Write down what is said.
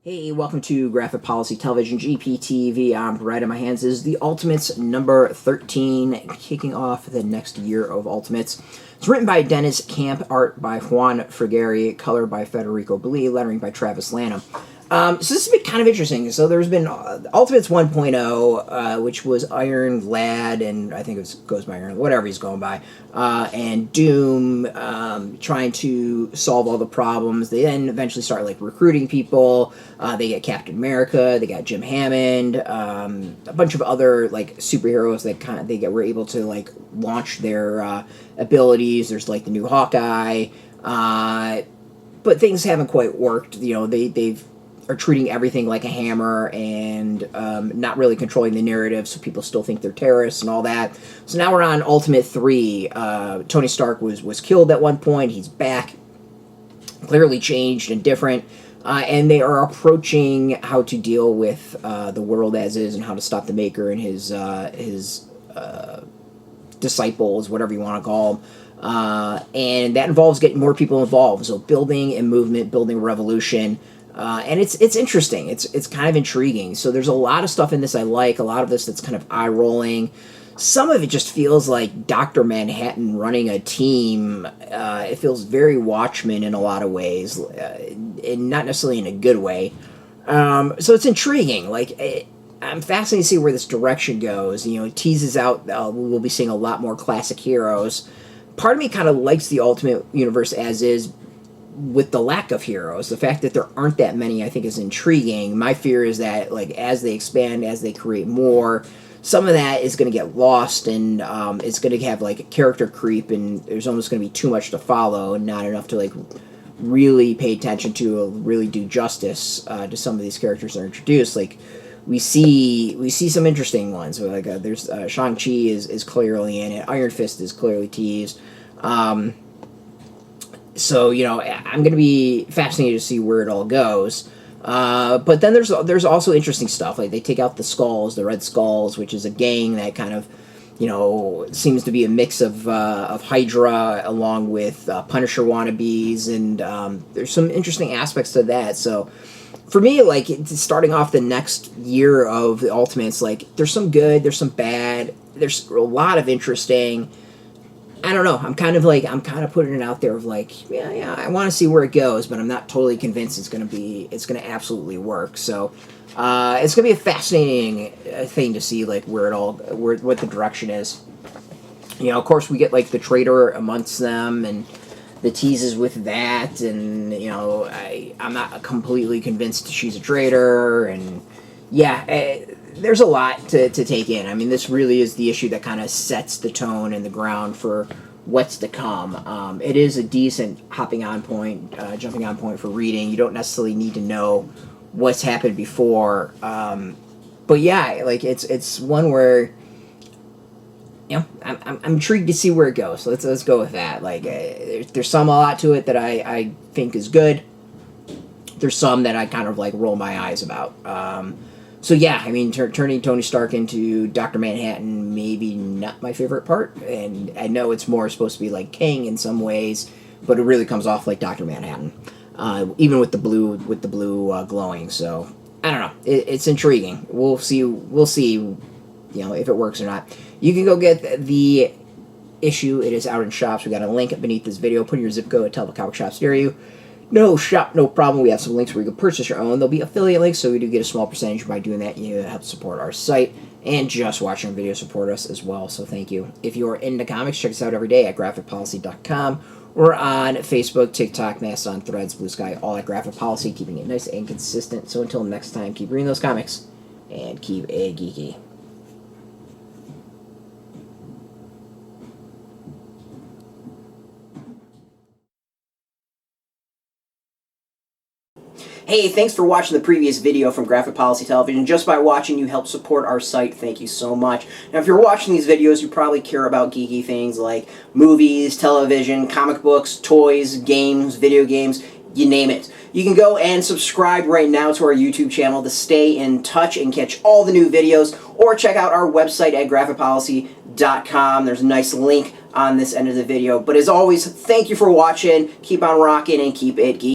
Hey, welcome to Graphic Policy Television, GPTV. Right in my hands is the Ultimates number 13, kicking off the next year of Ultimates. It's written by Deniz, camp art by Juan Frigeri, color by Federico, Blee, lettering by Travis Lanham. So this has been kind of interesting. So there's been Ultimates 1.0, which was Iron Lad, and I think it goes by Iron, whatever he's going by, and Doom, trying to solve all the problems. They then eventually start like recruiting people. They get Captain America. They got Jim Hammond, a bunch of other like superheroes that were able to like launch their abilities. There's like the new Hawkeye, but things haven't quite worked. You know, they've are treating everything like a hammer and not really controlling the narrative, so people still think they're terrorists and all that. So now we're on Ultimate 3. Tony Stark was killed at one point. He's back, clearly changed and different. And they are approaching how to deal with the world as is and how to stop the Maker and his disciples, whatever you want to call them. And that involves getting more people involved. So building and movement, building revolution. And it's interesting. It's kind of intriguing. So there's a lot of stuff in this I like. A lot of this that's kind of eye-rolling. Some of it just feels like Dr. Manhattan running a team. It feels very Watchmen in a lot of ways, and not necessarily in a good way. So it's intriguing. I'm fascinated to see where this direction goes. You know, it teases out we'll be seeing a lot more classic heroes. Part of me kind of likes the Ultimate Universe as is, with the lack of heroes. The fact that there aren't that many, I think, is intriguing. My fear is that, like, as they expand, as they create more, some of that is going to get lost, and it's going to have, like, a character creep, and there's almost going to be too much to follow, and not enough to, like, really pay attention to, or really do justice to some of these characters that are introduced. Like, we see some interesting ones. Like, there's Shang-Chi is clearly in it. Iron Fist is clearly teased. So, you know, I'm going to be fascinated to see where it all goes. But then there's also interesting stuff. Like, they take out the Skulls, the Red Skulls, which is a gang that kind of, you know, seems to be a mix of Hydra along with Punisher wannabes. And there's some interesting aspects to that. So, for me, like, it's starting off the next year of the Ultimates, like, there's some good, there's some bad, there's a lot of interesting. I don't know. I'm kind of putting it out there of like, yeah, I want to see where it goes, but I'm not totally convinced it's going to absolutely work. So, it's going to be a fascinating thing to see, like, what the direction is. You know, of course, we get like the traitor amongst them and the teases with that, and you know, I'm not completely convinced she's a traitor, and yeah. There's a lot to take in. I mean, this really is the issue that kind of sets the tone and the ground for what's to come. It is a decent jumping on point for reading. You don't necessarily need to know what's happened before. But yeah, like it's one where, you know, I'm intrigued to see where it goes. So let's go with that. Like there's a lot to it that I think is good. There's some that I kind of like roll my eyes about. So yeah, I mean, turning Tony Stark into Dr. Manhattan, maybe not my favorite part, and I know it's more supposed to be like King in some ways, but it really comes off like Dr. Manhattan, even with the blue glowing. So I don't know, it's intriguing. We'll see, you know, if it works or not. You can go get the issue. It is out in shops. We got a link beneath this video. Put in your zip code, tell the comic shops near you. No shop, no problem. We have some links where you can purchase your own. There'll be affiliate links, so we do get a small percentage by doing that. You help support our site, and just watching our videos support us as well, so thank you. If you're into comics, check us out every day at graphicpolicy.com. We're on Facebook, TikTok, Mastodon, Threads, Blue Sky, all at Graphic Policy, keeping it nice and consistent. So until next time, keep reading those comics, and keep it geeky. Hey, thanks for watching the previous video from Graphic Policy Television. Just by watching, you help support our site. Thank you so much. Now, if you're watching these videos, you probably care about geeky things like movies, television, comic books, toys, games, video games, you name it. You can go and subscribe right now to our YouTube channel to stay in touch and catch all the new videos, or check out our website at graphicpolicy.com. There's a nice link on this end of the video. But as always, thank you for watching. Keep on rocking and keep it geeky.